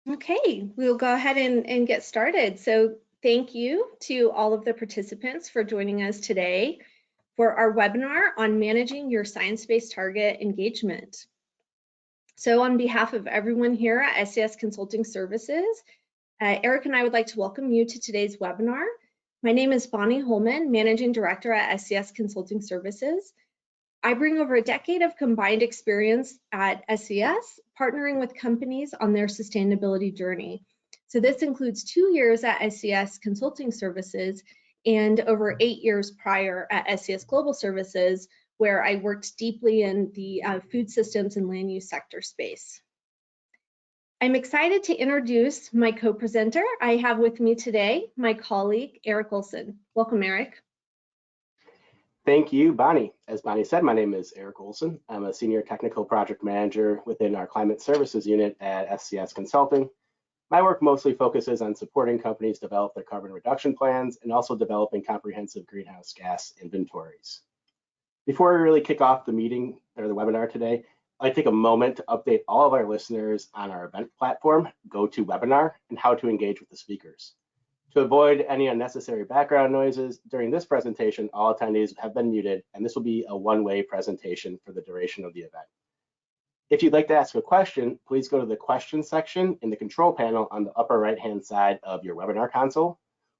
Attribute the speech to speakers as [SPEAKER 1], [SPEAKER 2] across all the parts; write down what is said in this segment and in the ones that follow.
[SPEAKER 1] Okay, we'll go ahead and get started. So thank you to all of the participants for joining us today for our webinar on managing your science-based target engagement. So on behalf of everyone here at SCS Consulting Services, Eric and I would like to welcome you to today's webinar. My name is Bonnie Holman, Managing Director at SCS Consulting Services. I bring over a decade of combined experience at SCS, partnering with companies on their sustainability journey. So this includes 2 years at SCS Consulting Services and over 8 years prior at SCS Global Services, where I worked deeply in the food systems and land use sector space. I'm excited to introduce my co-presenter. I have with me today my colleague, Eric Olson. Welcome, Eric.
[SPEAKER 2] Thank you, Bonnie. As Bonnie said, my name is Eric Olson. I'm a Senior Technical Project Manager within our Climate Services Unit at SCS Consulting. My work mostly focuses on supporting companies develop their carbon reduction plans and also developing comprehensive greenhouse gas inventories. Before we really kick off the meeting or the webinar today, I'd like to take a moment to update all of our listeners on our event platform, GoToWebinar, and how to engage with the speakers. To avoid any unnecessary background noises, during this presentation, all attendees have been muted, and this will be a one-way presentation for the duration of the event. If you'd like to ask a question, please go to the questions section in the control panel on the upper right-hand side of your webinar console.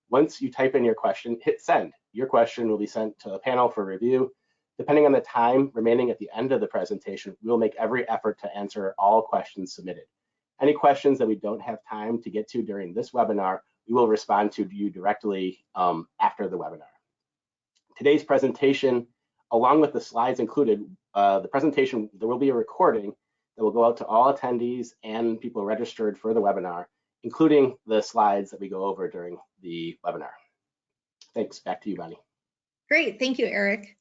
[SPEAKER 2] Once you type in your question, hit send. Your question will be sent to the panel for review. Depending on the time remaining at the end of the presentation, we will make every effort to answer all questions submitted. Any questions that we don't have time to get to during this webinar, we will respond to you directly after the webinar. Today's presentation, along with the slides included, the presentation, there will be a recording that will go out to all attendees and people registered for the webinar, including the slides that we go over during the webinar. Thanks, back to you, Bonnie.
[SPEAKER 1] Great, thank you, Eric.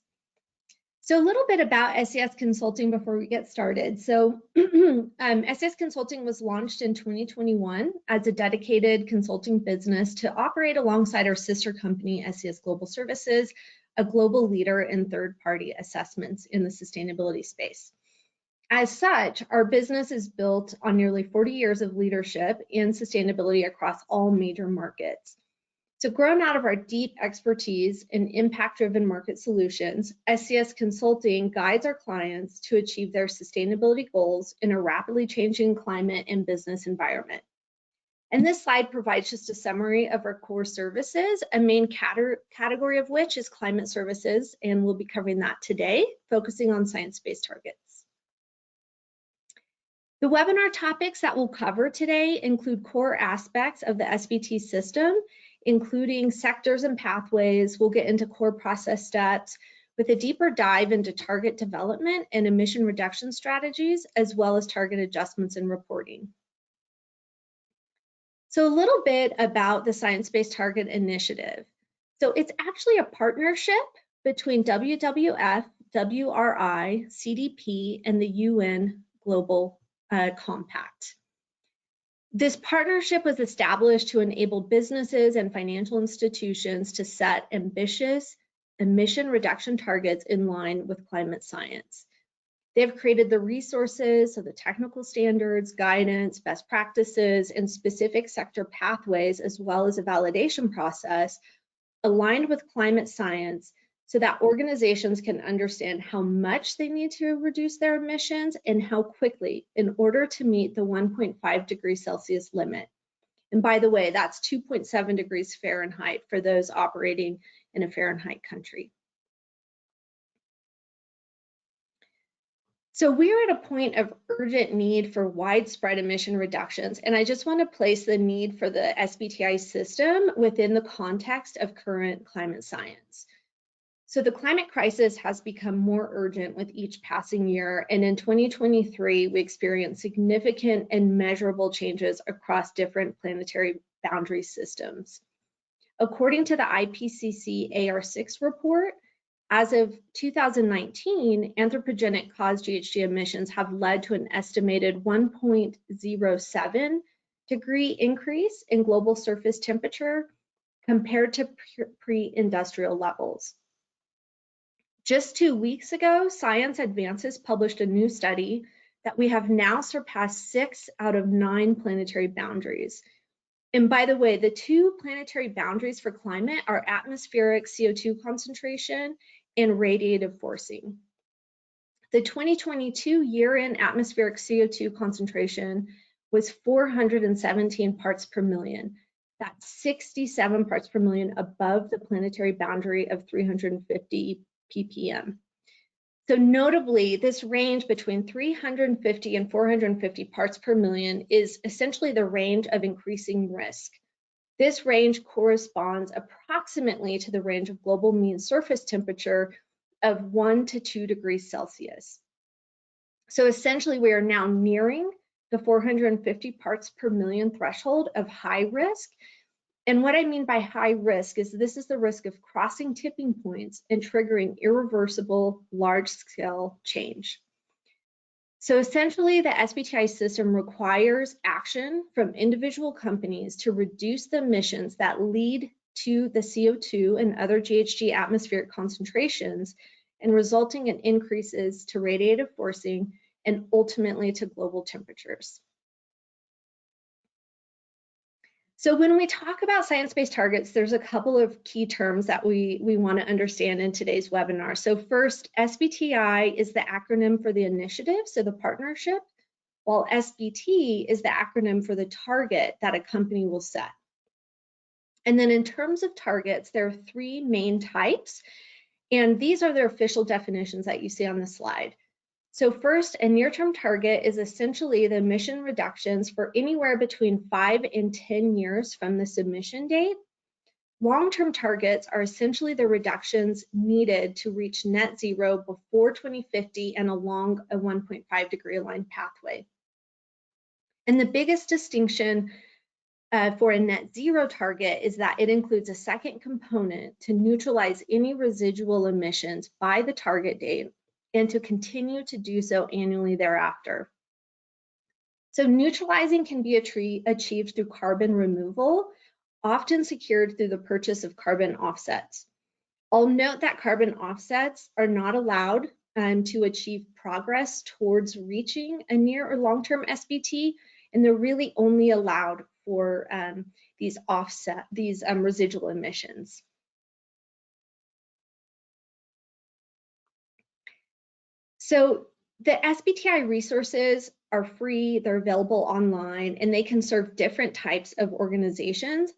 [SPEAKER 1] So a little bit about SCS Consulting before we get started. So SCS Consulting was launched in 2021 as a dedicated consulting business to operate alongside our sister company, SCS Global Services, a global leader in third-party assessments in the sustainability space. As such, our business is built on nearly 40 years of leadership in sustainability across all major markets. So grown out of our deep expertise in impact-driven market solutions, SCS Consulting guides our clients to achieve their sustainability goals in a rapidly changing climate and business environment. And this slide provides just a summary of our core services, a main category of which is climate services, and we'll be covering that today, focusing on science-based targets. The webinar topics that we'll cover today include core aspects of the SBT system, including sectors and pathways. We'll get into core process steps with a deeper dive into target development and emission reduction strategies, as well as target adjustments and reporting. So a little bit about the Science-Based Target Initiative. So it's actually a partnership between WWF, WRI, CDP, and the UN Global Compact. This partnership was established to enable businesses and financial institutions to set ambitious emission reduction targets in line with climate science. They have created the resources, so the technical standards, guidance, best practices, and specific sector pathways, as well as a validation process aligned with climate science so that organizations can understand how much they need to reduce their emissions and how quickly in order to meet the 1.5 degrees Celsius limit. And by the way, that's 2.7 degrees Fahrenheit for those operating in a Fahrenheit country. So we're at a point of urgent need for widespread emission reductions, and I just want to place the need for the SBTi system within the context of current climate science. So the climate crisis has become more urgent with each passing year, and in 2023, we experienced significant and measurable changes across different planetary boundary systems. According to the IPCC AR6 report, as of 2019, anthropogenic caused GHG emissions have led to an estimated 1.07 degree increase in global surface temperature compared to pre-industrial levels. Just 2 weeks ago, Science Advances published a new study that we have now surpassed 6 out of 9 planetary boundaries. And by the way, the 2 planetary boundaries for climate are atmospheric CO2 concentration and radiative forcing. The 2022 year-end atmospheric CO2 concentration was 417 parts per million. That's 67 parts per million above the planetary boundary of 350 ppm. So notably, this range between 350 and 450 parts per million is essentially the range of increasing risk. This range corresponds approximately to the range of global mean surface temperature of 1 to 2 degrees Celsius. So essentially, we are now nearing the 450 parts per million threshold of high risk. And what I mean by high risk is this is the risk of crossing tipping points and triggering irreversible large-scale change. So essentially, the SBTi system requires action from individual companies to reduce the emissions that lead to the CO2 and other GHG atmospheric concentrations and resulting in increases to radiative forcing and ultimately to global temperatures. So when we talk about science-based targets, there's a couple of key terms that we want to understand in today's webinar. So first, SBTi is the acronym for the initiative, so the partnership, while SBT is the acronym for the target that a company will set. And then in terms of targets, there are 3 main types, and these are their official definitions that you see on the slide. So first, a near-term target is essentially the emission reductions for anywhere between 5 and 10 years from the submission date. Long-term targets are essentially the reductions needed to reach net zero before 2050 and along a 1.5 degree aligned pathway. And the biggest distinction for a net zero target is that it includes a second component to neutralize any residual emissions by the target date and to continue to do so annually thereafter. So neutralizing can be achieved through carbon removal, often secured through the purchase of carbon offsets. I'll note that carbon offsets are not allowed to achieve progress towards reaching a near or long-term SBT, and they're really only allowed for these residual emissions. So the SBTi resources are free, they're available online, and they can serve different types of organizations.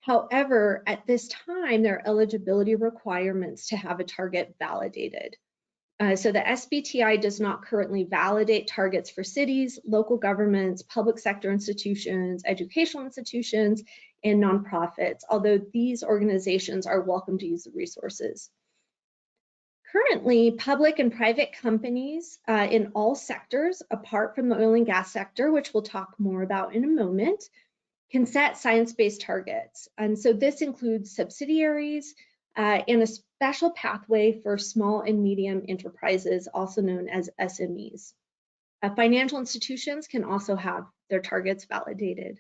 [SPEAKER 1] However, at this time, there are eligibility requirements to have a target validated. So the SBTi does not currently validate targets for cities, local governments, public sector institutions, educational institutions, and nonprofits, although these organizations are welcome to use the resources. Currently, public and private companies in all sectors, apart from the oil and gas sector, which we'll talk more about in a moment, can set science-based targets. And so this includes subsidiaries and a special pathway for small and medium enterprises, also known as SMEs. Financial institutions can also have their targets validated.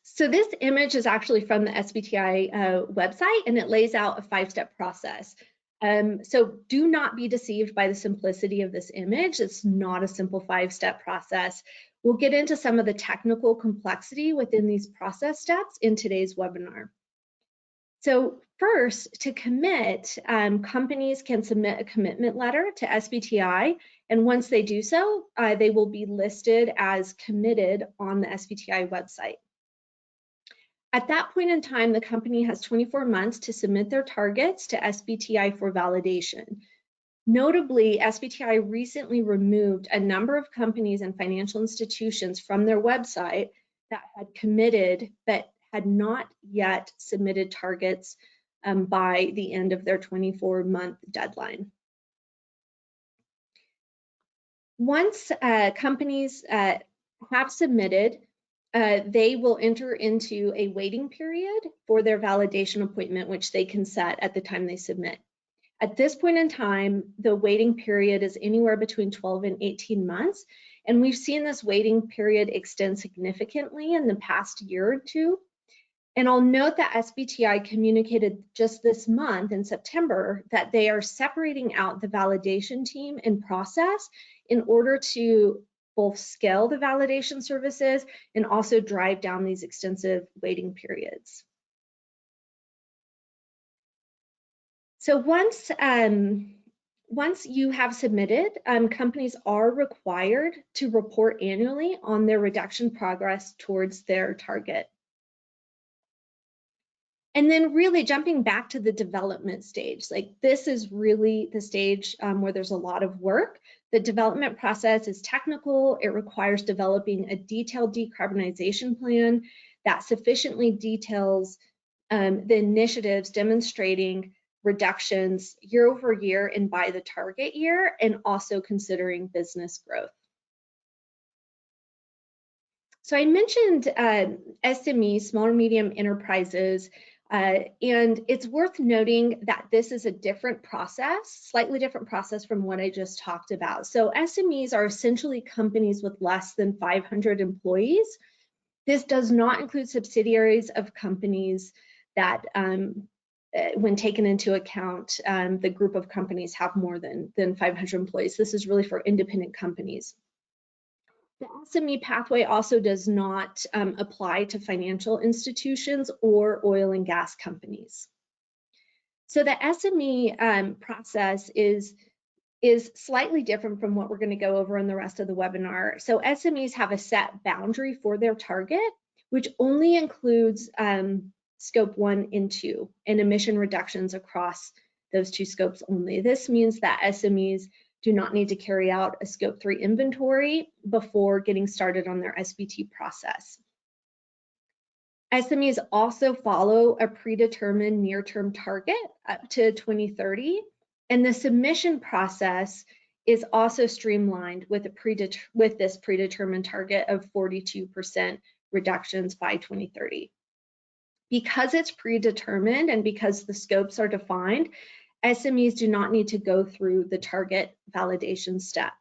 [SPEAKER 1] So this image is actually from the SBTi website, and it lays out a 5-step process. So do not be deceived by the simplicity of this image. It's not a simple 5-step process. We'll get into some of the technical complexity within these process steps in today's webinar. So first, to commit, companies can submit a commitment letter to SBTi, and once they do so, they will be listed as committed on the SBTi website. At that point in time, the company has 24 months to submit their targets to SBTi for validation. Notably, SBTi recently removed a number of companies and financial institutions from their website that had committed but had not yet submitted targets by the end of their 24-month deadline. Once companies have submitted, they will enter into a waiting period for their validation appointment, which they can set at the time they submit. At this point in time, the waiting period is anywhere between 12 and 18 months, and we've seen this waiting period extend significantly in the past year or two. And I'll note that SBTi communicated just this month in September that they are separating out the validation team and process in order to both scale the validation services and also drive down these extensive waiting periods. So once you have submitted, companies are required to report annually on their reduction progress towards their target. And then really jumping back to the development stage, like this is really the stage where there's a lot of work. The development process is technical. It requires developing a detailed decarbonization plan that sufficiently details the initiatives demonstrating reductions year over year and by the target year, and also considering business growth. So I mentioned SMEs, small or medium enterprises, and it's worth noting that this is a different process, slightly different process from what I just talked about. So SMEs are essentially companies with less than 500 employees. This does not include subsidiaries of companies that, when taken into account, the group of companies have more than 500 employees. This is really for independent companies. The SME pathway also does not apply to financial institutions or oil and gas companies. So the SME process is slightly different from what we're going to go over in the rest of the webinar. So SMEs have a set boundary for their target, which only includes scope 1 and 2 and emission reductions across those two scopes only. This means that SMEs do not need to carry out a scope 3 inventory before getting started on their SBT process. SMEs also follow a predetermined near-term target up to 2030, and the submission process is also streamlined with this predetermined target of 42% reductions by 2030. Because it's predetermined and because the scopes are defined, SMEs do not need to go through the target validation step.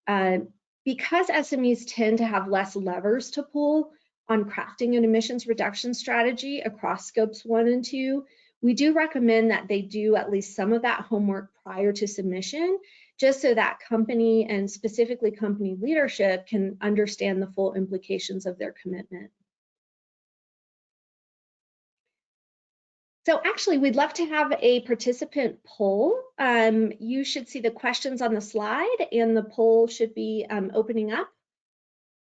[SPEAKER 1] Because SMEs tend to have less levers to pull on crafting an emissions reduction strategy across scopes 1 and 2, we do recommend that they do at least some of that homework prior to submission, just so that company and specifically company leadership can understand the full implications of their commitment. So actually, we'd love to have a participant poll. You should see the questions on the slide, and the poll should be opening up.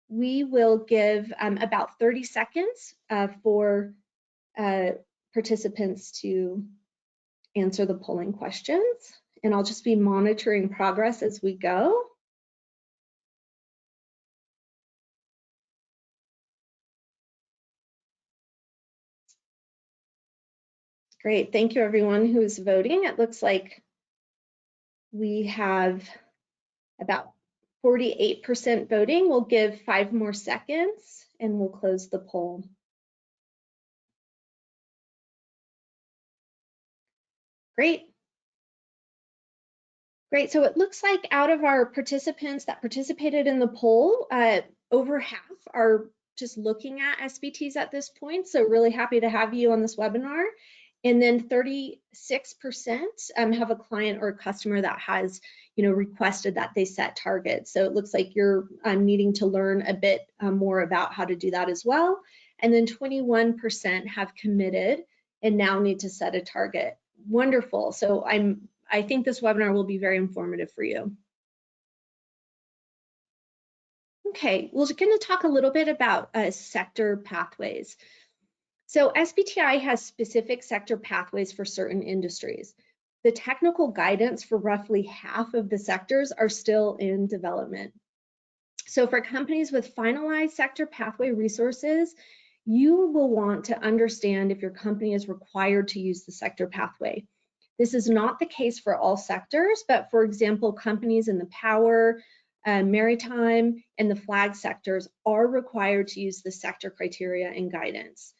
[SPEAKER 1] We will give about 30 seconds for participants to answer the polling questions, and I'll just be monitoring progress as we go. Great, thank you everyone who's voting. It looks like we have about 48% voting. We'll give 5 more seconds and we'll close the poll. Great. Great, so it looks like out of our participants that participated in the poll, over half are just looking at SBTs at this point. So really happy to have you on this webinar. And then 36% have a client or a customer that has, requested that they set targets. So it looks like you're needing to learn a bit more about how to do that as well. And then 21% have committed and now need to set a target. Wonderful. So I think this webinar will be very informative for you. Okay, we're going to talk a little bit about sector pathways. So SBTi has specific sector pathways for certain industries. The technical guidance for roughly half of the sectors are still in development. So for companies with finalized sector pathway resources, you will want to understand if your company is required to use the sector pathway. This is not the case for all sectors, but for example, companies in the power, maritime, and the flag sectors are required to use the sector criteria and guidance.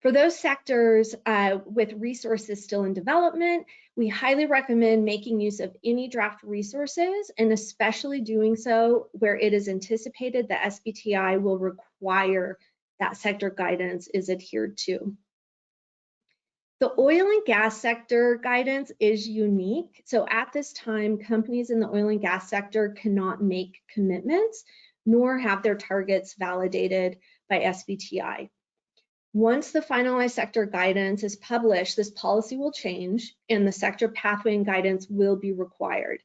[SPEAKER 1] For those sectors with resources still in development, we highly recommend making use of any draft resources, and especially doing so where it is anticipated that SBTi will require that sector guidance is adhered to. The oil and gas sector guidance is unique. So at this time, companies in the oil and gas sector cannot make commitments nor have their targets validated by SBTi. Once the finalized sector guidance is published, this policy will change and the sector pathway and guidance will be required.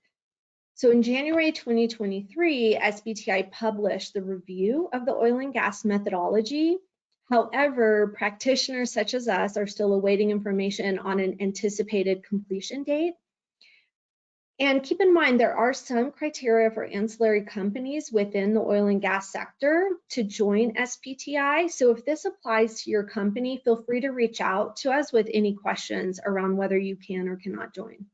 [SPEAKER 1] So in January 2023, SBTi published the review of the oil and gas methodology. However, practitioners such as us are still awaiting information on an anticipated completion date. And keep in mind, there are some criteria for ancillary companies within the oil and gas sector to join SBTi. So if this applies to your company, feel free to reach out to us with any questions around whether you can or cannot join.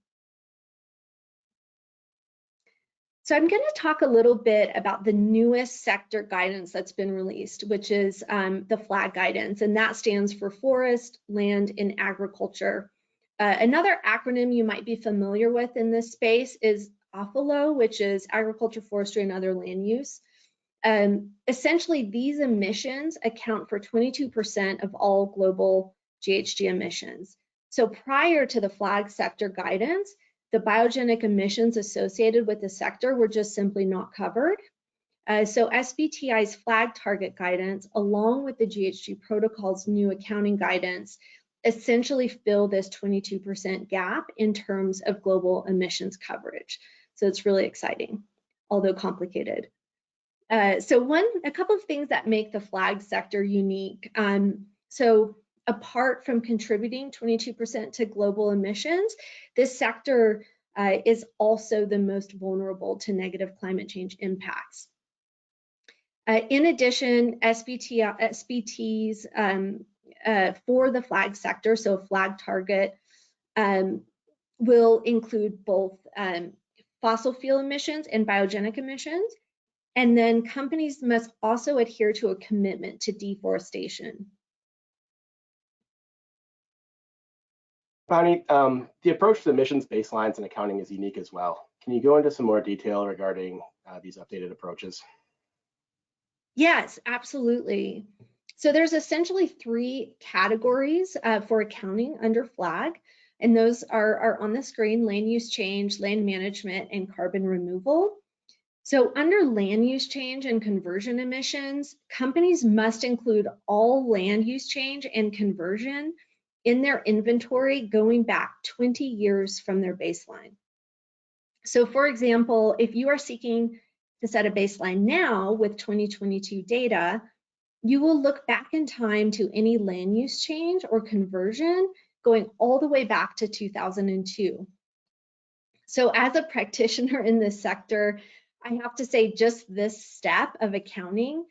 [SPEAKER 1] So I'm going to talk a little bit about the newest sector guidance that's been released, which is the FLAG guidance, and that stands for Forest, Land, and Agriculture. Another acronym you might be familiar with in this space is AFALO, which is Agriculture, Forestry, and Other Land Use. Essentially, these emissions account for 22% of all global GHG emissions. So prior to the FLAG sector guidance, the biogenic emissions associated with the sector were just simply not covered. So SBTi's FLAG target guidance, along with the GHG protocol's new accounting guidance, essentially fill this 22% gap in terms of global emissions coverage. So it's really exciting, although complicated. So a couple of things that make the FLAG sector unique. So apart from contributing 22% to global emissions, this sector is also the most vulnerable to negative climate change impacts. In addition, SBTs for the FLAG sector, so FLAG target, will include both fossil fuel emissions and biogenic emissions. And then companies must also adhere to a commitment to deforestation.
[SPEAKER 2] Bonnie, the approach to emissions baselines and accounting is unique as well. Can you go into some more detail regarding these updated approaches?
[SPEAKER 1] Yes, absolutely. So there's essentially 3 categories for accounting under FLAG, and those are on the screen: land use change, land management, and carbon removal. So under land use change and conversion emissions, companies must include all land use change and conversion in their inventory going back 20 years from their baseline. So for example, if you are seeking to set a baseline now with 2022 data, you will look back in time to any land use change or conversion going all the way back to 2002. So as a practitioner in this sector, I have to say just this step of accounting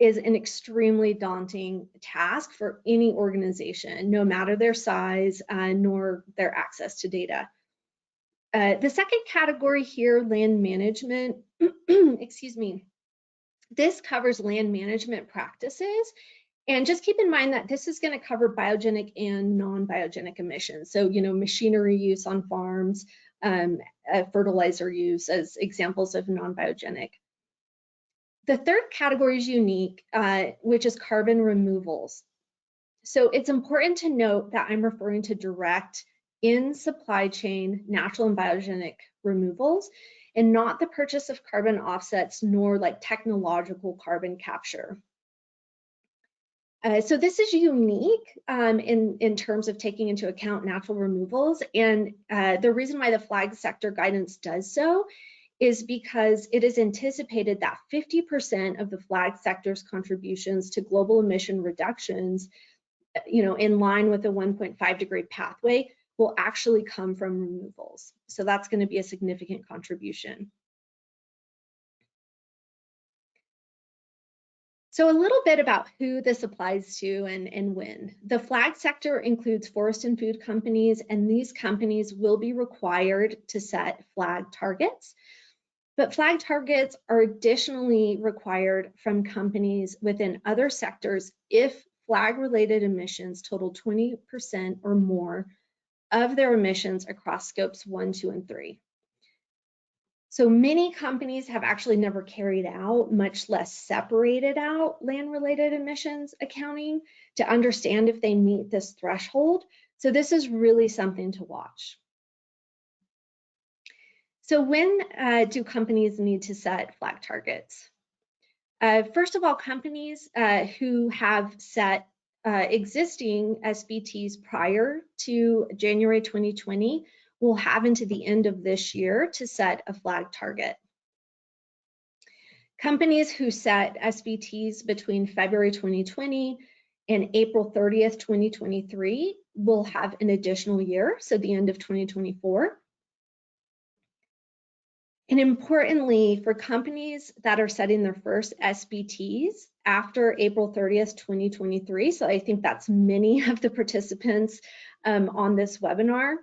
[SPEAKER 1] is an extremely daunting task for any organization, no matter their size nor their access to data. The second category here, land management, excuse me, this covers land management practices. And just keep in mind that this is going to cover biogenic and non-biogenic emissions. So, machinery use on farms, fertilizer use as examples of non-biogenic. The third category is unique, which is carbon removals. So it's important to note that I'm referring to direct in supply chain natural and biogenic removals, and not the purchase of carbon offsets nor like technological carbon capture. So this is unique in terms of taking into account natural removals, and the reason why the FLAG sector guidance does so is because it is anticipated that 50% of the FLAG sector's contributions to global emission reductions, in line with the 1.5 degree pathway, will actually come from removals. So that's going to be a significant contribution. So a little bit about who this applies to and when. The FLAG sector includes forest and food companies, and these companies will be required to set FLAG targets. But FLAG targets are additionally required from companies within other sectors if FLAG-related emissions total 20% or more of their emissions across scopes 1, 2, and 3. So many companies have actually never carried out, much less separated out land-related emissions accounting to understand if they meet this threshold. So this is really something to watch. So when do companies need to set flag targets? First of all, companies who have set existing SBTs prior to January 2020 will have into the end of this year to set a flag target. Companies who set SBTs between February 2020 and April 30th, 2023 will have an additional year, so the end of 2024. And importantly, for companies that are setting their first SBTs after April 30th, 2023, so I think that's many of the participants on this webinar,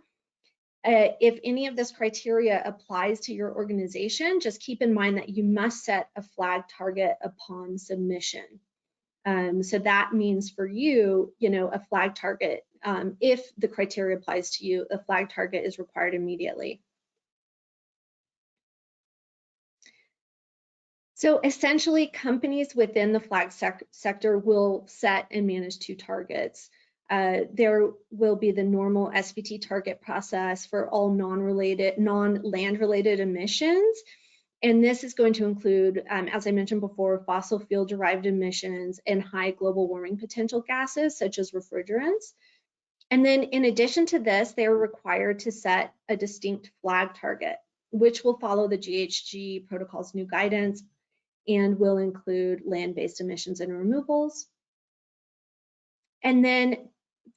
[SPEAKER 1] if any of this criteria applies to your organization, just keep in mind that you must set a flag target upon submission. So that means for you, a flag target, if the criteria applies to you, a flag target is required immediately. So essentially, companies within the flag sector will set and manage two targets. There will be the normal SBT target process for all non-land related emissions. And this is going to include, as I mentioned before, fossil fuel derived emissions and high global warming potential gases, such as refrigerants. And then in addition to this, they are required to set a distinct flag target, which will follow the GHG protocol's new guidance and will include land-based emissions and removals. And then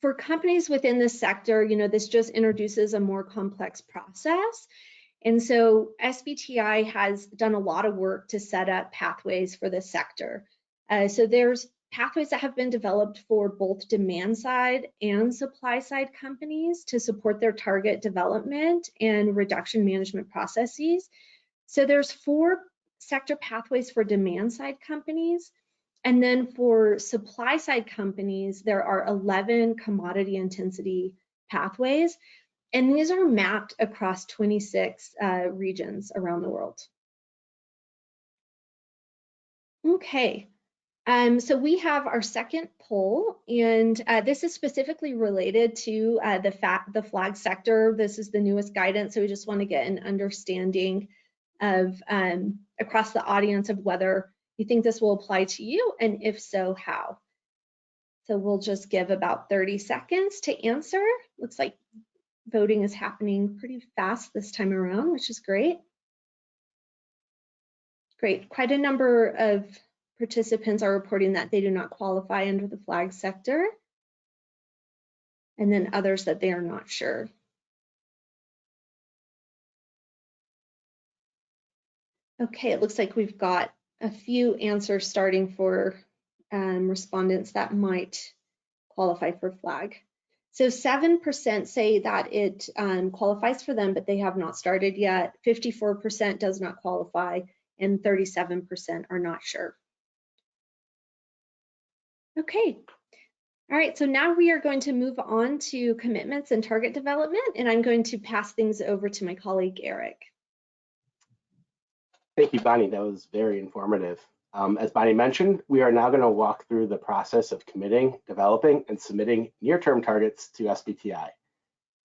[SPEAKER 1] for companies within this sector, this just introduces a more complex process. And so SBTi has done a lot of work to set up pathways for this sector. So there's pathways that have been developed for both demand side and supply side companies to support their target development and reduction management processes. So there's 4 sector pathways for demand side companies. And then for supply side companies, there are 11 commodity intensity pathways. And these are mapped across 26 regions around the world. Okay, so we have our second poll, and this is specifically related to the flag sector. This is the newest guidance, so we just want to get an understanding of across the audience of whether you think this will apply to you, and if so, how. So we'll just give about 30 seconds to answer. Looks like voting is happening pretty fast this time around, which is great. Great, quite a number of participants are reporting that they do not qualify under the flag sector, and then others that they are not sure. Okay, it looks like we've got a few answers starting for respondents that might qualify for flag. So 7% say that it qualifies for them, but they have not started yet. 54% does not qualify, and 37% are not sure. Okay. All right, so now we are going to move on to commitments and target development, and I'm going to pass things over to my colleague, Eric.
[SPEAKER 2] Thank you, Bonnie. That was very informative. As Bonnie mentioned, we are now going to walk through the process of committing, developing, and submitting near-term targets to SBTi.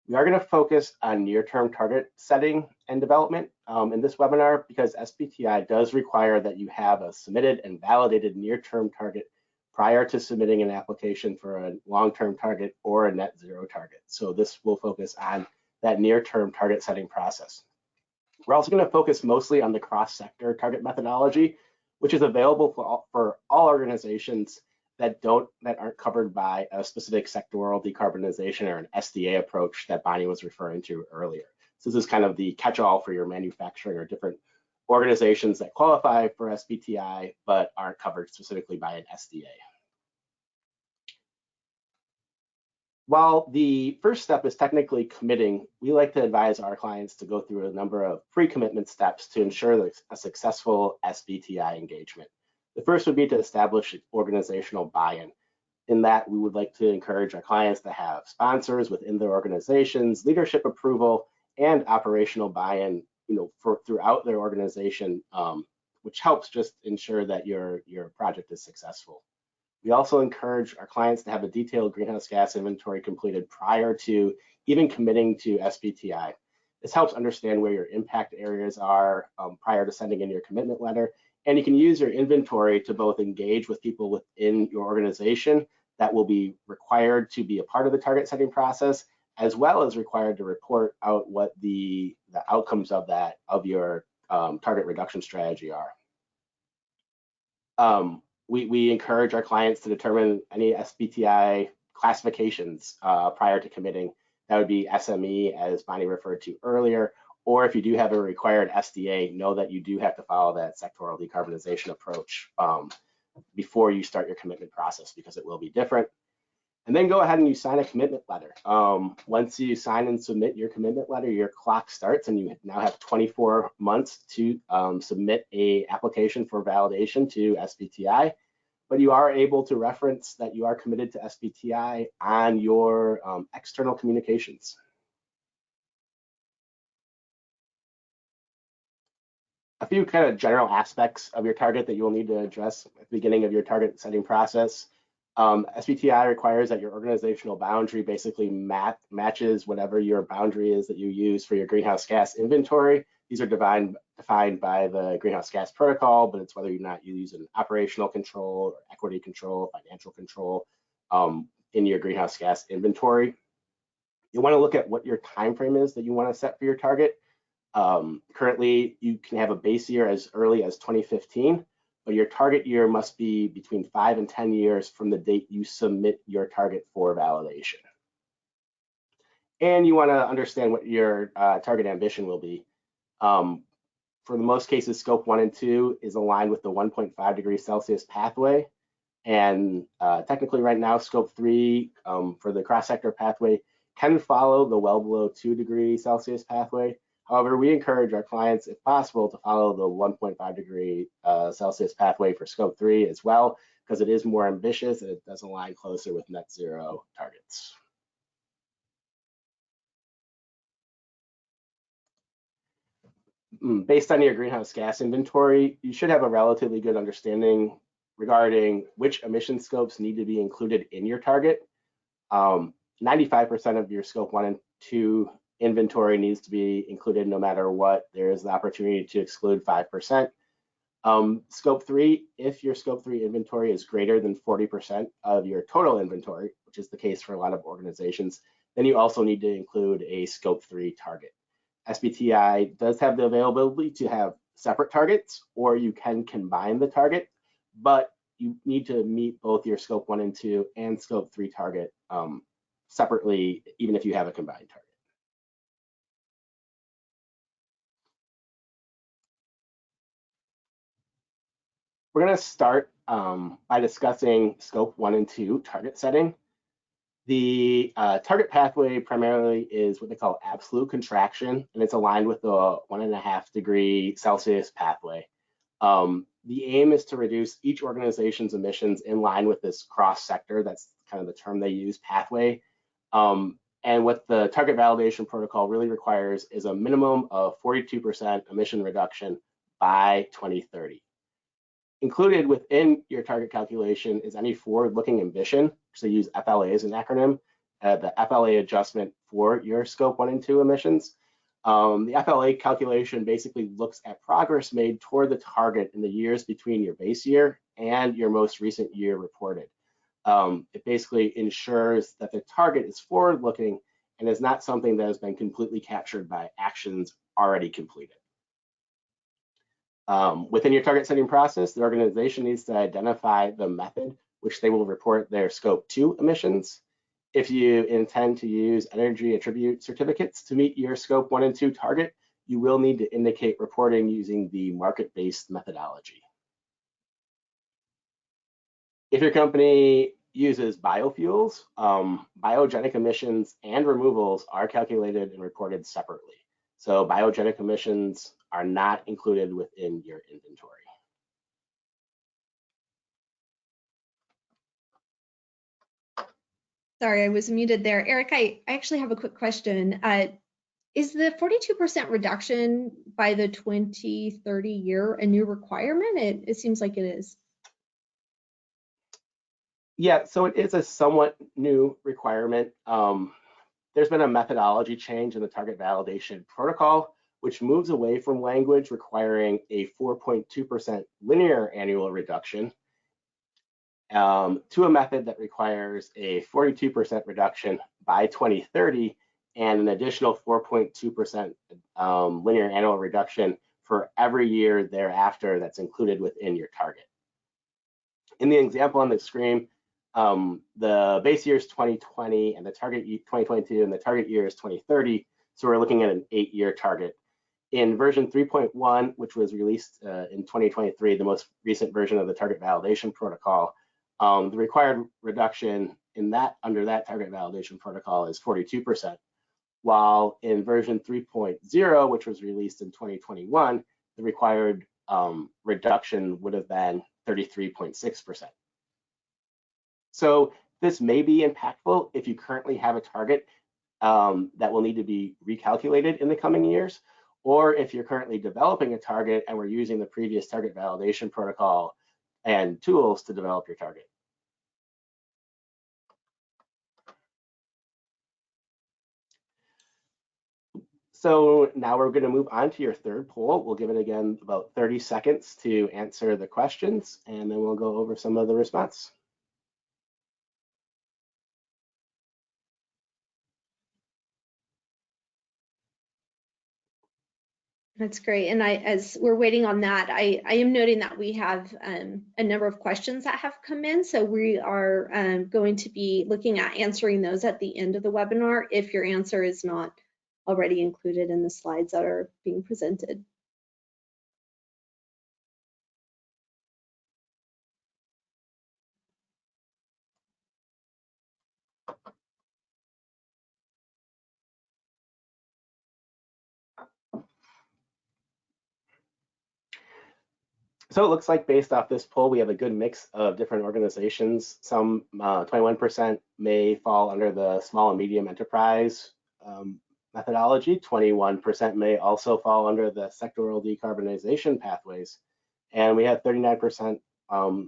[SPEAKER 2] We are going to focus on near-term target setting and development in this webinar because SBTi does require that you have a submitted and validated near-term target prior to submitting an application for a long-term target or a net zero target. So this will focus on that near-term target setting process. We're also going to focus mostly on the cross-sector target methodology, which is available for all organizations that aren't covered by a specific sectoral decarbonization or an SDA approach that Bonnie was referring to earlier. So this is kind of the catch-all for your manufacturing or different organizations that qualify for SBTi but aren't covered specifically by an SDA. While the first step is technically committing, we like to advise our clients to go through a number of pre-commitment steps to ensure a successful SBTi engagement. The first would be to establish organizational buy-in. In that, we would like to encourage our clients to have sponsors within their organizations, leadership approval, and operational buy-in throughout their organization, which helps just ensure that your project is successful. We also encourage our clients to have a detailed greenhouse gas inventory completed prior to even committing to SBTi. This helps understand where your impact areas are prior to sending in your commitment letter. And you can use your inventory to both engage with people within your organization that will be required to be a part of the target setting process, as well as required to report out what the outcomes of your target reduction strategy are. We encourage our clients to determine any SBTi classifications prior to committing. That would be SME, as Bonnie referred to earlier, or if you do have a required SDA, know that you do have to follow that sectoral decarbonization approach before you start your commitment process, because it will be different. And then go ahead and you sign a commitment letter. Once you sign and submit your commitment letter, your clock starts, and you now have 24 months to submit a application for validation to SBTi. But you are able to reference that you are committed to SBTi on your external communications. A few kind of general aspects of your target that you will need to address at the beginning of your target setting process. SBTi requires that your organizational boundary basically matches whatever your boundary is that you use for your greenhouse gas inventory. These are defined by the greenhouse gas protocol, but it's whether or not you use an operational control, or equity control, financial control in your greenhouse gas inventory. You want to look at what your time frame is that you want to set for your target. Currently, you can have a base year as early as 2015. But your target year must be between 5 and 10 years from the date you submit your target for validation. And you want to understand what your target ambition will be. For the most cases, scope 1 and 2 is aligned with the 1.5 degrees Celsius pathway. And technically right now, scope 3 for the cross-sector pathway can follow the well below 2 degrees Celsius pathway. However, we encourage our clients, if possible, to follow the 1.5 degree Celsius pathway for scope 3 as well, because it is more ambitious and it does align closer with net zero targets. Based on your greenhouse gas inventory, you should have a relatively good understanding regarding which emission scopes need to be included in your target. 95% of your scope 1 and 2 inventory needs to be included no matter what. There is the opportunity to exclude 5%. Scope 3, if your scope 3 inventory is greater than 40% of your total inventory, which is the case for a lot of organizations, then you also need to include a scope 3 target. SBTi does have the availability to have separate targets, or you can combine the target, but you need to meet both your scope 1 and 2 and scope 3 target separately, even if you have a combined target. We're going to start by discussing scope 1 and 2 target setting. The target pathway primarily is what they call absolute contraction, and it's aligned with the 1.5 degree Celsius pathway. The aim is to reduce each organization's emissions in line with this cross sector, that's kind of the term they use, pathway. And what the target validation protocol really requires is a minimum of 42% emission reduction by 2030. Included within your target calculation is any forward-looking ambition, so use FLA as an acronym, the FLA adjustment for your scope 1 and 2 emissions. The FLA calculation basically looks at progress made toward the target in the years between your base year and your most recent year reported. It basically ensures that the target is forward-looking and is not something that has been completely captured by actions already completed. Within your target setting process, the organization needs to identify the method which they will report their scope 2 emissions. If you intend to use energy attribute certificates to meet your scope 1 and 2 target, you will need to indicate reporting using the market-based methodology. If your company uses biofuels, biogenic emissions and removals are calculated and reported separately. So biogenic emissions are not included within your inventory.
[SPEAKER 1] Sorry, I was muted there. Eric, I actually have a quick question. Is the 42% reduction by the 2030 year a new requirement? It seems like it is.
[SPEAKER 2] Yeah, so it is a somewhat new requirement. There's been a methodology change in the target validation protocol, which moves away from language requiring a 4.2% linear annual reduction to a method that requires a 42% reduction by 2030 and an additional 4.2% linear annual reduction for every year thereafter that's included within your target. In the example on the screen, the base year is 2020 and the target 2022 and the target year is 2030. So we're looking at an 8-year target. In version 3.1, which was released in 2023, the most recent version of the target validation protocol, the required reduction in that under that target validation protocol is 42%, while in version 3.0, which was released in 2021, the required reduction would have been 33.6%. So this may be impactful if you currently have a target that will need to be recalculated in the coming years, or if you're currently developing a target and we're using the previous target validation protocol and tools to develop your target. So now we're going to move on to your third poll. We'll give it again about 30 seconds to answer the questions, and then we'll go over some of the response.
[SPEAKER 1] That's great. And as we're waiting on that, I am noting that we have a number of questions that have come in. So we are going to be looking at answering those at the end of the webinar if your answer is not already included in the slides that are being presented.
[SPEAKER 2] So it looks like based off this poll, we have a good mix of different organizations. Some 21% may fall under the small and medium enterprise methodology. 21% may also fall under the sectoral decarbonization pathways. And we have 39%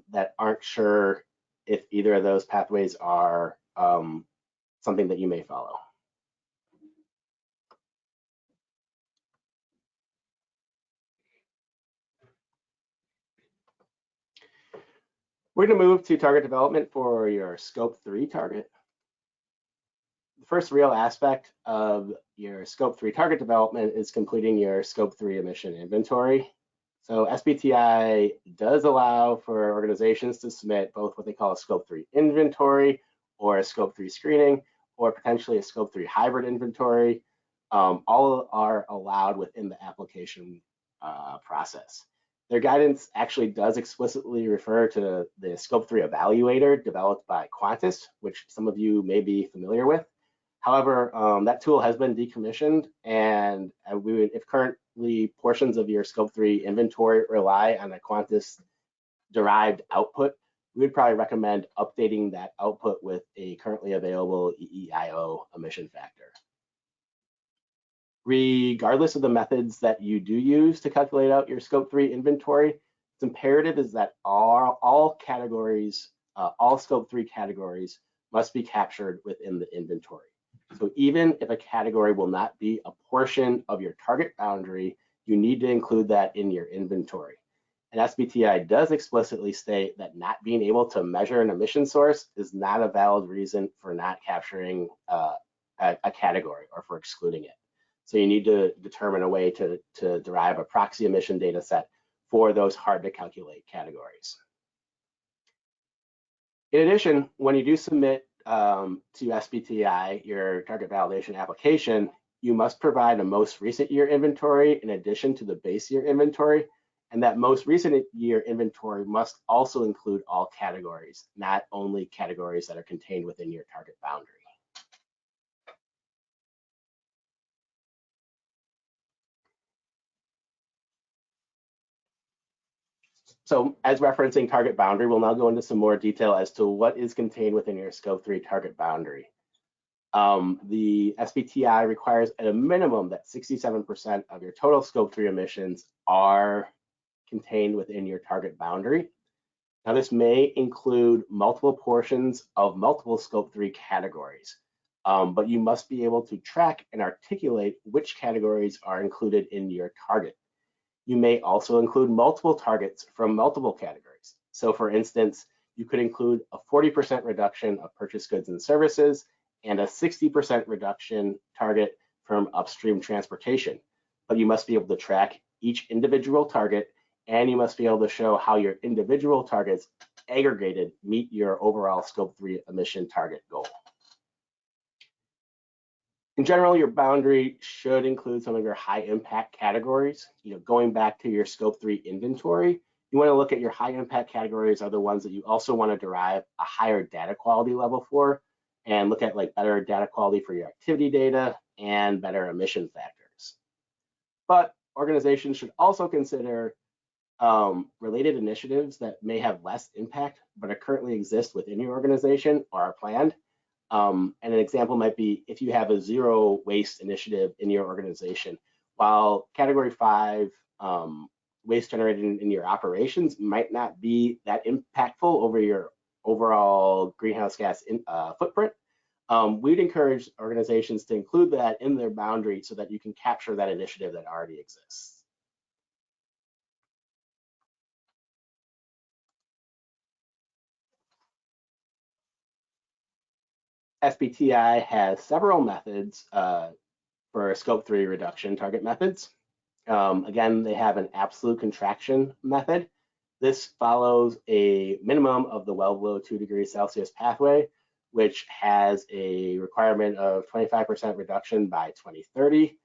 [SPEAKER 2] that aren't sure if either of those pathways are something that you may follow. We're going to move to target development for your Scope 3 target. The first real aspect of your Scope 3 target development is completing your Scope 3 emission inventory. So SBTi does allow for organizations to submit both what they call a Scope 3 inventory or a Scope 3 screening, or potentially a Scope 3 hybrid inventory. All are allowed within the application process. Their guidance actually does explicitly refer to the Scope 3 evaluator developed by Qantas, which some of you may be familiar with. However, that tool has been decommissioned, and if currently portions of your Scope 3 inventory rely on a Qantas derived output, we would probably recommend updating that output with a currently available EEIO emission factor. Regardless of the methods that you do use to calculate out your Scope 3 inventory, it's imperative is that all categories, all Scope 3 categories must be captured within the inventory. So even if a category will not be a portion of your target boundary, you need to include that in your inventory. And SBTi does explicitly state that not being able to measure an emission source is not a valid reason for not capturing a category or for excluding it. So you need to determine a way to derive a proxy emission data set for those hard to calculate categories. In addition, when you do submit to SBTi your target validation application, you must provide a most recent year inventory in addition to the base year inventory. And that most recent year inventory must also include all categories, not only categories that are contained within your target boundary. So as referencing target boundary, we'll now go into some more detail as to what is contained within your Scope 3 target boundary. The SBTi requires at a minimum that 67% of your total scope 3 emissions are contained within your target boundary. Now, this may include multiple portions of multiple scope 3 categories, but you must be able to track and articulate which categories are included in your target. You may also include multiple targets from multiple categories. So for instance, you could include a 40% reduction of purchased goods and services and a 60% reduction target from upstream transportation. But you must be able to track each individual target, and you must be able to show how your individual targets aggregated meet your overall scope 3 emission target goal. In general, your boundary should include some of your high impact categories. Going back to your scope 3 inventory, you want to look at your high impact categories are the ones that you also want to derive a higher data quality level for, and look at like better data quality for your activity data and better emission factors. But organizations should also consider related initiatives that may have less impact but currently exist within your organization or are planned. And an example might be if you have a zero waste initiative in your organization. While category 5 waste generated in your operations might not be that impactful over your overall greenhouse gas footprint, we'd encourage organizations to include that in their boundary so that you can capture that initiative that already exists. SBTi has several methods for scope 3 reduction target methods. Again, they have an absolute contraction method. This follows a minimum of the well below 2 degrees Celsius pathway, which has a requirement of 25% reduction by 2030.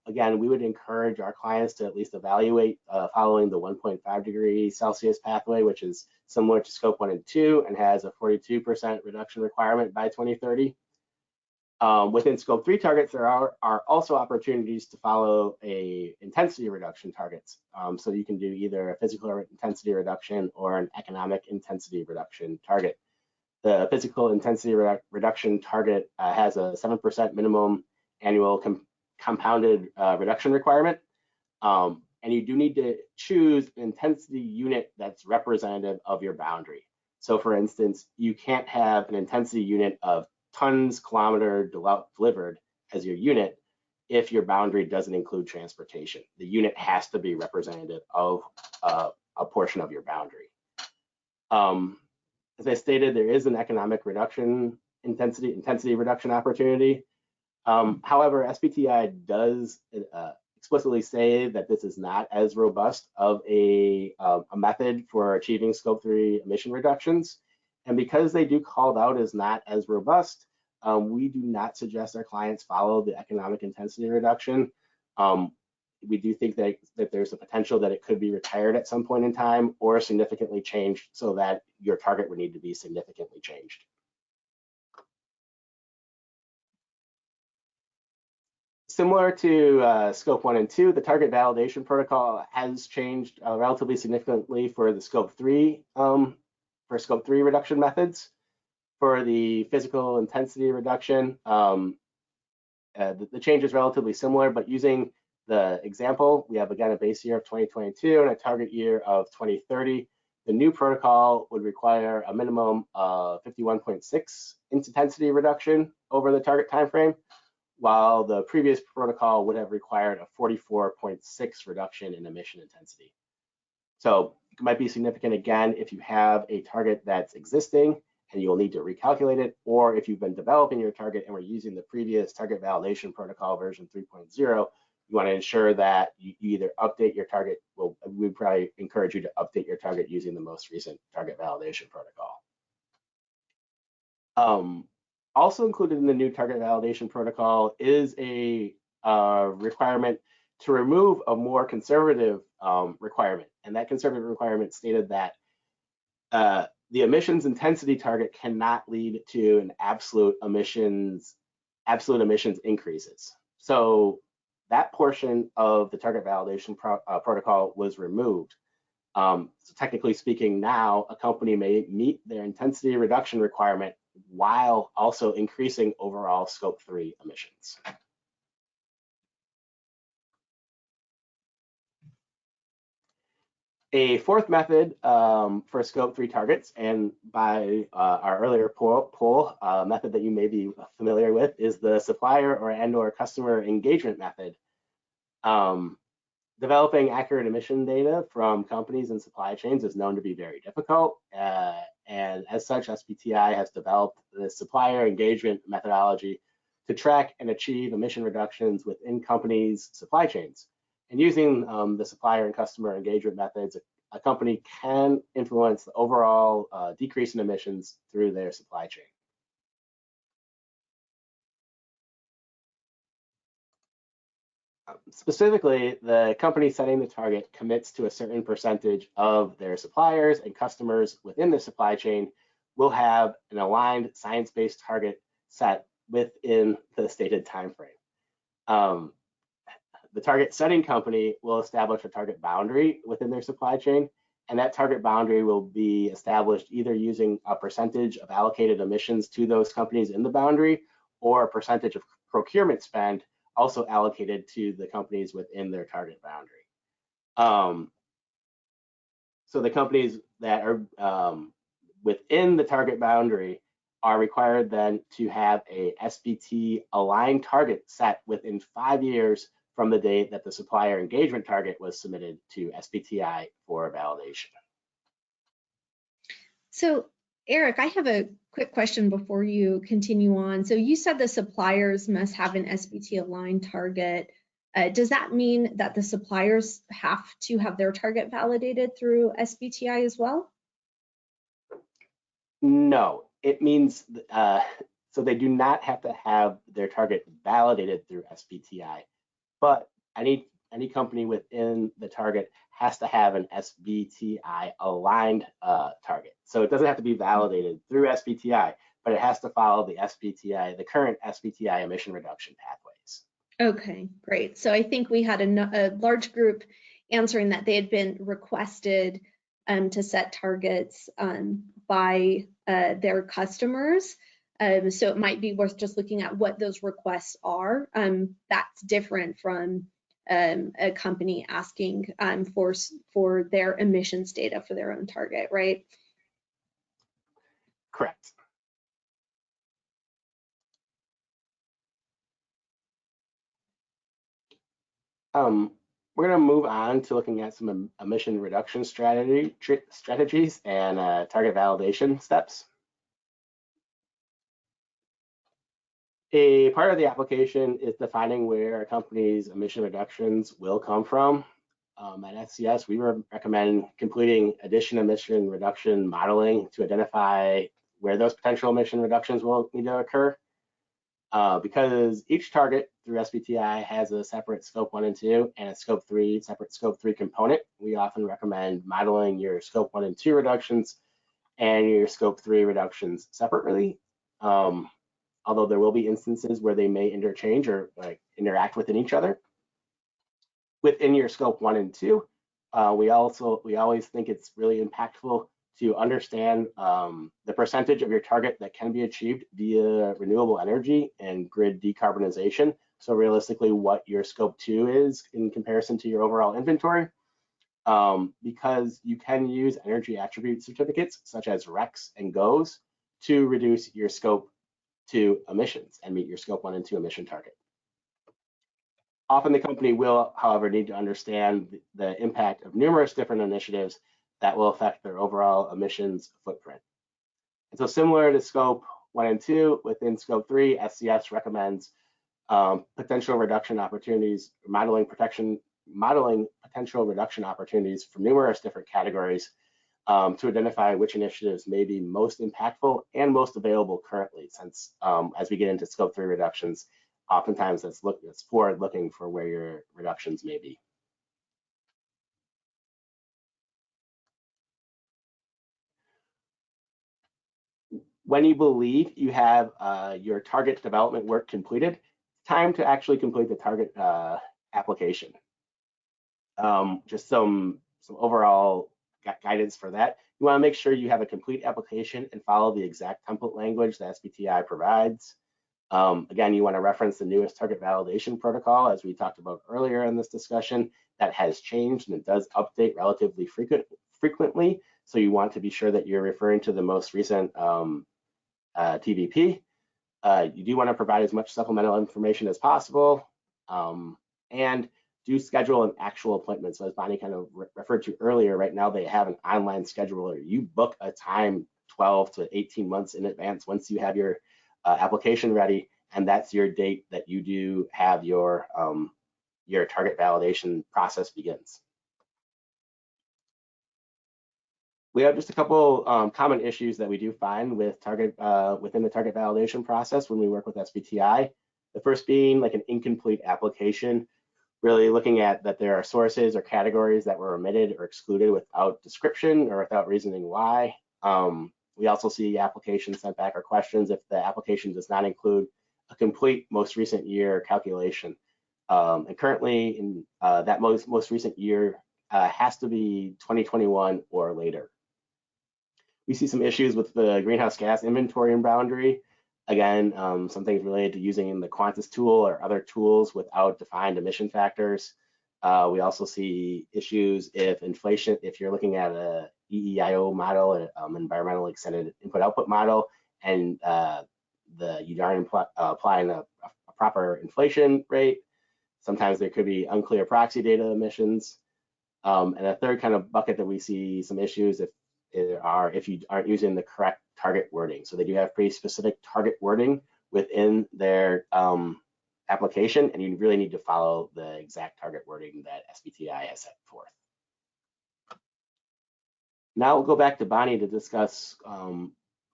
[SPEAKER 2] Again, we would encourage our clients to at least evaluate following the 1.5 degrees Celsius pathway, which is similar to scope 1 and 2 and has a 42% reduction requirement by 2030. Within scope 3 targets, there are also opportunities to follow a intensity reduction targets. So you can do either a physical intensity reduction or an economic intensity reduction target. The physical intensity reduction target has a 7% minimum annual compounded reduction requirement. And you do need to choose an intensity unit that's representative of your boundary. So for instance, you can't have an intensity unit of tons kilometer delivered as your unit if your boundary doesn't include transportation. The unit has to be representative of a portion of your boundary. As I stated, there is an economic reduction intensity reduction opportunity. However, SBTi does explicitly say that this is not as robust of a method for achieving scope 3 emission reductions. And because they do called out as not as robust, we do not suggest our clients follow the economic intensity reduction. We do think that there's a potential that it could be retired at some point in time or significantly changed so that your target would need to be significantly changed. Similar to scope 1 and 2, the target validation protocol has changed relatively significantly for the scope 3 reduction methods. For the physical intensity reduction, the change is relatively similar, but using the example, we have again a base year of 2022 and a target year of 2030. The new protocol would require a minimum of 51.6 intensity reduction over the target timeframe, while the previous protocol would have required a 44.6 reduction in emission intensity. So it might be significant again if you have a target that's existing and you'll need to recalculate it, or if you've been developing your target and we're using the previous target validation protocol version 3.0, you want to ensure that you either update your target. Well, we'd probably encourage you to update your target using the most recent target validation protocol. Also included in the new target validation protocol is a requirement to remove a more conservative requirement. And that conservative requirement stated that the emissions intensity target cannot lead to an absolute emissions increases. So that portion of the target validation protocol was removed. So technically speaking, now a company may meet their intensity reduction requirement while also increasing overall Scope 3 emissions. A fourth method for Scope 3 targets, and by our earlier poll method that you may be familiar with, is the supplier or customer engagement method. Developing accurate emission data from companies and supply chains is known to be very difficult, and as such, SBTi has developed the supplier engagement methodology to track and achieve emission reductions within companies' supply chains. And using the supplier and customer engagement methods, a company can influence the overall decrease in emissions through their supply chain. Specifically, the company setting the target commits to a certain percentage of their suppliers and customers within the supply chain will have an aligned science-based target set within the stated timeframe. The target setting company will establish a target boundary within their supply chain, and that target boundary will be established either using a percentage of allocated emissions to those companies in the boundary or a percentage of procurement spend also allocated to the companies within their target boundary. So the companies that are within the target boundary are required then to have a SBT aligned target set within 5 years from the date that the supplier engagement target was submitted to SBTi for validation.
[SPEAKER 1] So Eric, I have a quick question before you continue on. So you said the suppliers must have an SBT aligned target. Does that mean that the suppliers have to have their target validated through SBTi as well?
[SPEAKER 2] No, it means, so they do not have to have their target validated through SBTi, but any company within the target has to have an SBTi aligned target. So it doesn't have to be validated through SBTi, but it has to follow the SBTi, the current SBTi emission reduction pathways.
[SPEAKER 1] Okay, great. So I think we had a large group answering that they had been requested to set targets by their customers. So it might be worth just looking at what those requests are. That's different from a company asking for their emissions data for their own target, right?
[SPEAKER 2] Correct. We're going to move on to looking at some emission reduction strategies and target validation steps. A part of the application is defining where a company's emission reductions will come from. At SCS, we recommend completing emission reduction modeling to identify where those potential emission reductions will need to occur. Because each target through SBTi has a separate Scope 1 and 2 and a separate Scope 3 component, we often recommend modeling your Scope 1 and 2 reductions and your Scope 3 reductions separately. Although there will be instances where they may interchange or interact within each other. Within your Scope 1 and 2, we always think it's really impactful to understand the percentage of your target that can be achieved via renewable energy and grid decarbonization. So realistically, what your Scope 2 is in comparison to your overall inventory, because you can use energy attribute certificates such as RECs and GOES to reduce your Scope 2 emissions and meet your Scope 1 and 2 emission target. Often the company will, however, need to understand the impact of numerous different initiatives that will affect their overall emissions footprint. And so similar to Scope 1 and 2, within Scope 3, SCS recommends potential reduction opportunities, modeling potential reduction opportunities for numerous different categories to identify which initiatives may be most impactful and most available currently, since as we get into Scope 3 reductions, oftentimes it's forward looking for where your reductions may be. When you believe you have your target development work completed, it's time to actually complete the target application. Just some overall guidance for that. You want to make sure you have a complete application and follow the exact template language that SBTi provides. Again, you want to reference the newest target validation protocol, as we talked about earlier in this discussion. That has changed and it does update relatively frequently. So you want to be sure that you're referring to the most recent TVP. You do want to provide as much supplemental information as possible, and do schedule an actual appointment. So as Bonnie kind of referred to earlier, right now they have an online scheduler. You book a time 12 to 18 months in advance once you have your application ready, and that's your date that you do have your target validation process begins. We have just a couple common issues that we do find with within the target validation process when we work with SBTi. The first being like an incomplete application, really looking at that there are sources or categories that were omitted or excluded without description or without reasoning why. We also see applications sent back or questions if the application does not include a complete most recent year calculation. And currently in that most recent year has to be 2021 or later. We see some issues with the greenhouse gas inventory and boundary. Again, some things related to using the Qantas tool or other tools without defined emission factors. We also see issues if you're looking at a EEIO model, environmental extended input output model, and you aren't applying a proper inflation rate. Sometimes there could be unclear proxy data emissions. And a third kind of bucket that we see some issues if you aren't using the correct target wording. So they do have pretty specific target wording within their application, and you really need to follow the exact target wording that SBTi has set forth. Now we'll go back to Bonnie to discuss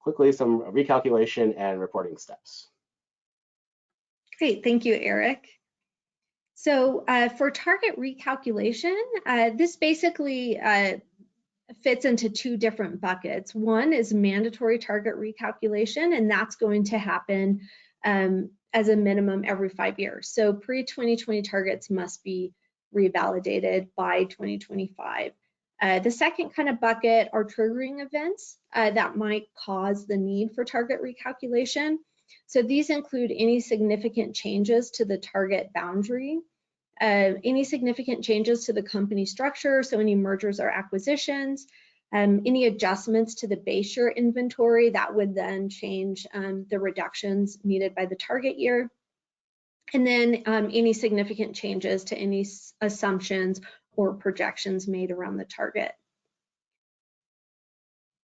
[SPEAKER 2] quickly some recalculation and reporting steps.
[SPEAKER 1] Great, thank you, Eric. So for target recalculation, this basically fits into two different buckets. One is mandatory target recalculation, and that's going to happen as a minimum every 5 years. So pre-2020 targets must be revalidated by 2025. The second kind of bucket are triggering events that might cause the need for target recalculation. So these include any significant changes to the target boundary, any significant changes to the company structure, so any mergers or acquisitions, any adjustments to the base year inventory that would then change the reductions needed by the target year, and then any significant changes to any assumptions or projections made around the target.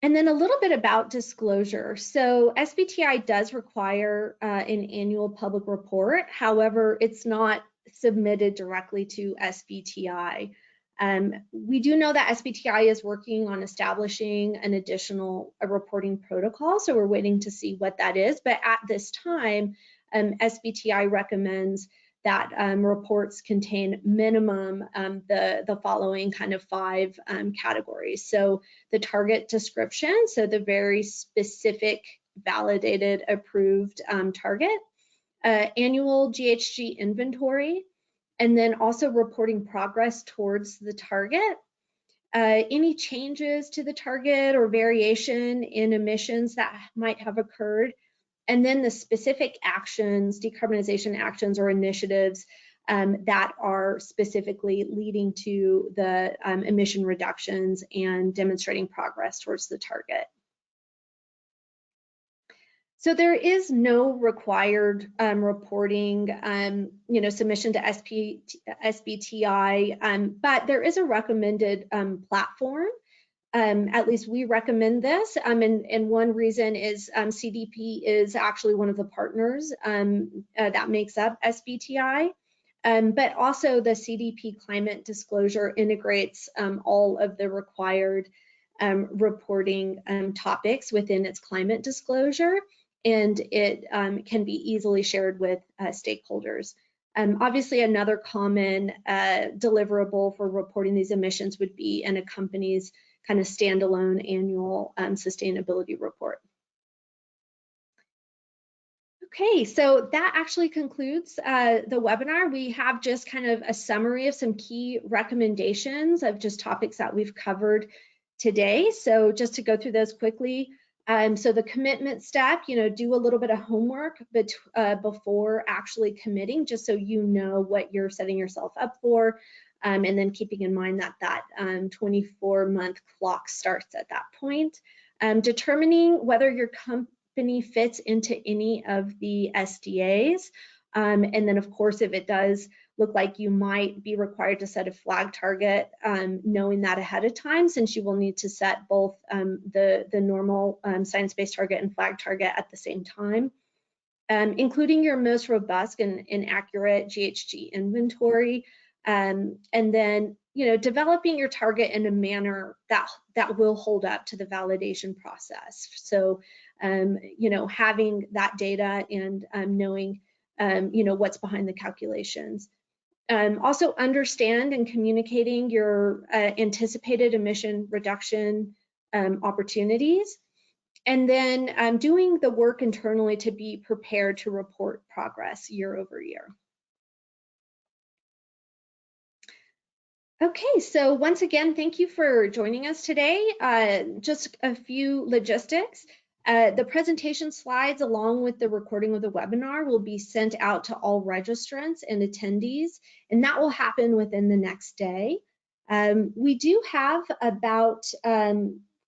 [SPEAKER 1] And then a little bit about disclosure. So SBTi does require an annual public report. However, it's not submitted directly to SBTi. We do know that SBTi is working on establishing an additional reporting protocol, so we're waiting to see what that is. But at this time, SBTi recommends that reports contain minimum the following kind of 5 categories. So the target description, so the very specific, validated, approved target, annual GHG inventory, and then also reporting progress towards the target, any changes to the target or variation in emissions that might have occurred, and then the specific actions, decarbonization actions or initiatives that are specifically leading to the emission reductions and demonstrating progress towards the target. So there is no required reporting, submission to SBTi, but there is a recommended platform. At least we recommend this, and one reason is CDP is actually one of the partners that makes up SBTi, but also the CDP climate disclosure integrates all of the required reporting topics within its climate disclosure, and it can be easily shared with stakeholders. Obviously, another common deliverable for reporting these emissions would be in a company's kind of standalone annual sustainability report. Okay, so that actually concludes the webinar. We have just kind of a summary of some key recommendations of just topics that we've covered today. So just to go through those quickly. So the commitment step, do a little bit of homework before actually committing, just so you know what you're setting yourself up for. And then keeping in mind that 24-month clock starts at that point. Determining whether your company fits into any of the SDAs. And then, of course, if it does look like you might be required to set a flag target, knowing that ahead of time, since you will need to set both the normal science-based target and flag target at the same time. Including your most robust and accurate GHG inventory, and then developing your target in a manner that will hold up to the validation process. So having that data and knowing what's behind the calculations. Also understand and communicating your anticipated emission reduction opportunities. And then doing the work internally to be prepared to report progress year over year. Okay, so once again, thank you for joining us today. Just a few logistics. The presentation slides along with the recording of the webinar will be sent out to all registrants and attendees, and that will happen within the next day. We do have about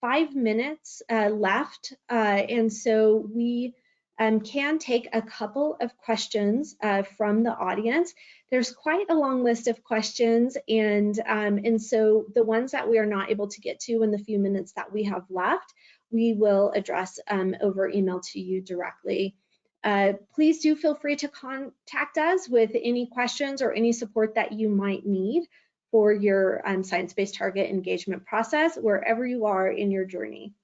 [SPEAKER 1] 5 minutes left, and so we can take a couple of questions from the audience. There's quite a long list of questions, and so the ones that we are not able to get to in the few minutes that we have left, we will address over email to you directly. Please do feel free to contact us with any questions or any support that you might need for your science-based target engagement process, wherever you are in your journey.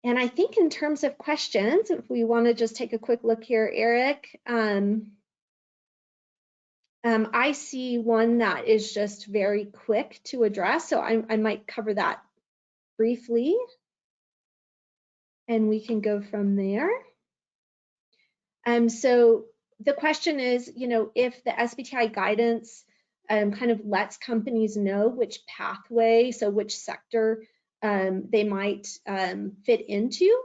[SPEAKER 1] And I think in terms of questions, if we want to just take a quick look here, Eric, I see one that is just very quick to address, so I might cover that briefly, and we can go from there. So the question is, if the SBTi guidance kind of lets companies know which pathway, so which sector they might fit into.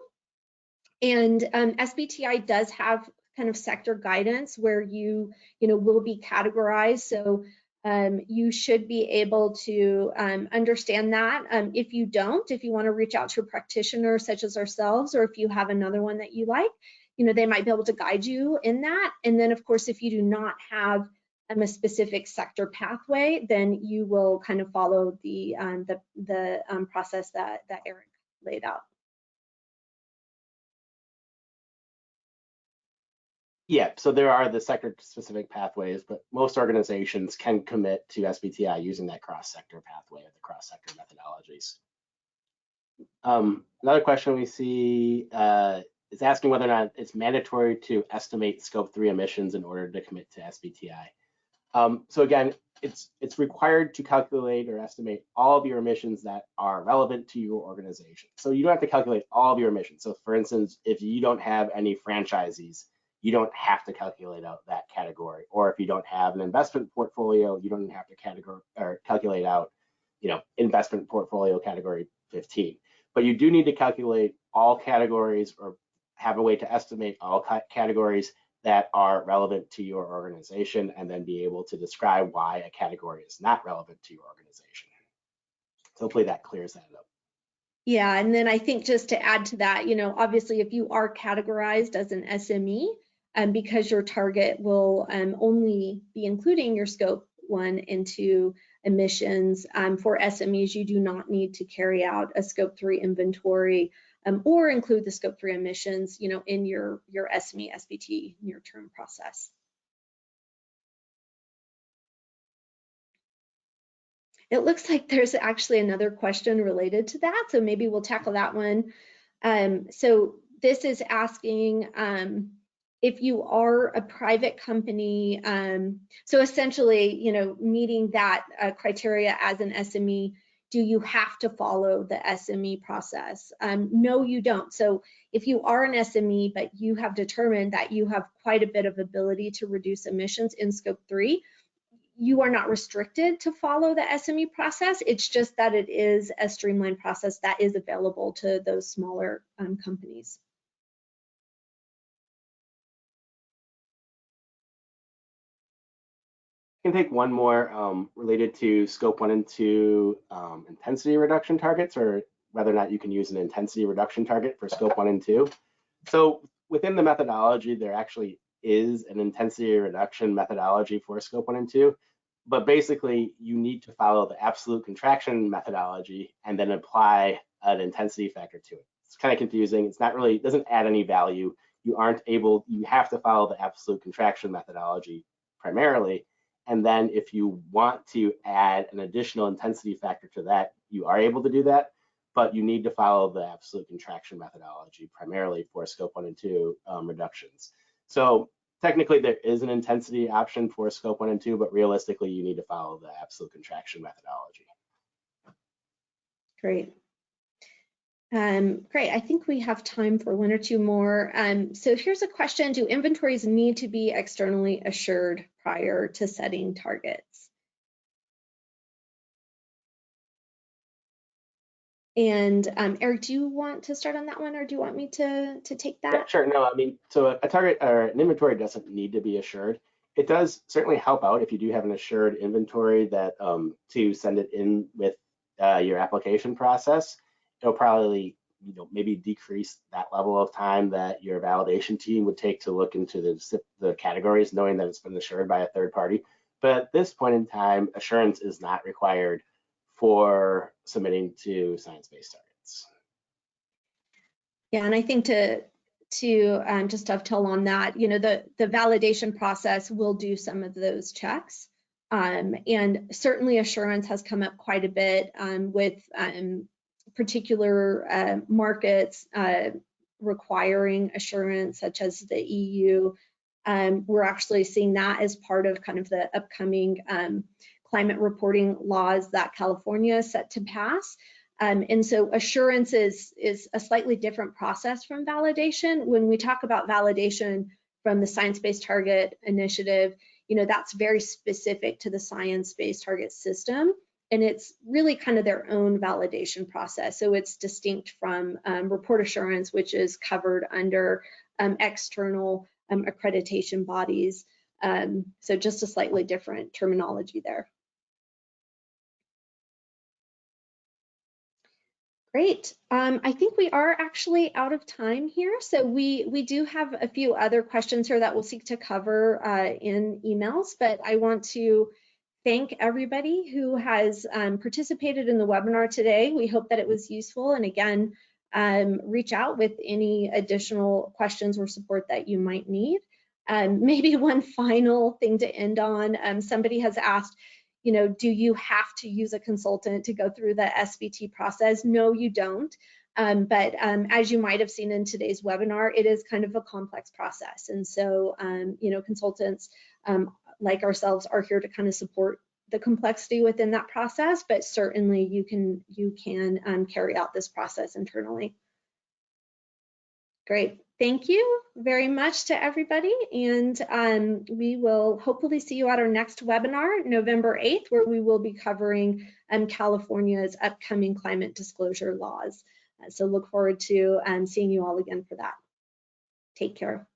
[SPEAKER 1] And SBTi does have kind of sector guidance where you will be categorized. So you should be able to understand that. If you don't, if you want to reach out to a practitioner such as ourselves, or if you have another one that you like, they might be able to guide you in that. And then, of course, if you do not have a specific sector pathway, then you will kind of follow the process that Eric laid out.
[SPEAKER 2] Yeah, so there are the sector-specific pathways, but most organizations can commit to SBTi using that cross-sector pathway or the cross-sector methodologies. Another question we see is asking whether or not it's mandatory to estimate Scope 3 emissions in order to commit to SBTi. So again, it's required to calculate or estimate all of your emissions that are relevant to your organization. So you don't have to calculate all of your emissions. So for instance, if you don't have any franchisees, you don't have to calculate out that category. Or if you don't have an investment portfolio, you don't have to calculate out, investment portfolio category 15. But you do need to calculate all categories or have a way to estimate all categories that are relevant to your organization, and then be able to describe why a category is not relevant to your organization. So hopefully that clears that up.
[SPEAKER 1] Yeah, and then I think just to add to that, obviously if you are categorized as an SME, because your target will only be including your Scope 1 and 2 emissions, for SMEs, you do not need to carry out a Scope 3 inventory or include the Scope 3 emissions, in your SME SBT near-term process. It looks like there's actually another question related to that, so maybe we'll tackle that one. So this is asking if you are a private company, so essentially, meeting that criteria as an SME, do you have to follow the SME process? No, you don't. So if you are an SME, but you have determined that you have quite a bit of ability to reduce emissions in Scope 3, you are not restricted to follow the SME process. It's just that it is a streamlined process that is available to those smaller companies.
[SPEAKER 2] I can take one more related to scope 1 and 2 intensity reduction targets, or whether or not you can use an intensity reduction target for scope 1 and 2. So within the methodology, there actually is an intensity reduction methodology for scope 1 and 2, but basically you need to follow the absolute contraction methodology and then apply an intensity factor to it. It's kind of confusing. It's not really, it doesn't add any value. You have to follow the absolute contraction methodology primarily. And then if you want to add an additional intensity factor to that, you are able to do that, but you need to follow the absolute contraction methodology primarily for scope 1 and 2 reductions. So technically there is an intensity option for scope 1 and 2, but realistically you need to follow the absolute contraction methodology.
[SPEAKER 1] Great. Great, I think we have time for one or two more. So here's a question: do inventories need to be externally assured prior to setting targets? And Eric, do you want to start on that one, or do you want me to take that?
[SPEAKER 2] Yeah, sure. No, I mean, so a target or an inventory doesn't need to be assured. It does certainly help out if you do have an assured inventory that to send it in with your application process. It'll probably, maybe decrease that level of time that your validation team would take to look into the categories, knowing that it's been assured by a third party. But at this point in time, assurance is not required for submitting to science-based targets.
[SPEAKER 1] Yeah, and I think to just dovetail on that, the validation process will do some of those checks. And certainly assurance has come up quite a bit with particular markets requiring assurance, such as the EU. We're actually seeing that as part of kind of the upcoming climate reporting laws that California is set to pass. And so assurance is a slightly different process from validation. When we talk about validation from the Science-Based Target Initiative, that's very specific to the Science-Based Target System. And it's really kind of their own validation process. So it's distinct from report assurance, which is covered under external accreditation bodies. So just a slightly different terminology there. Great. I think we are actually out of time here. So we do have a few other questions here that we'll seek to cover in emails, but I want to thank everybody who has participated in the webinar today. We hope that it was useful. And again, reach out with any additional questions or support that you might need. Maybe one final thing to end on, somebody has asked, do you have to use a consultant to go through the SBT process? No, you don't. But as you might have seen in today's webinar, it is kind of a complex process. And so, consultants like ourselves are here to kind of support the complexity within that process, but certainly you can carry out this process internally. Great. Thank you very much to everybody, and we will hopefully see you at our next webinar, November 8th, where we will be covering California's upcoming climate disclosure laws. So look forward to seeing you all again for that. Take care.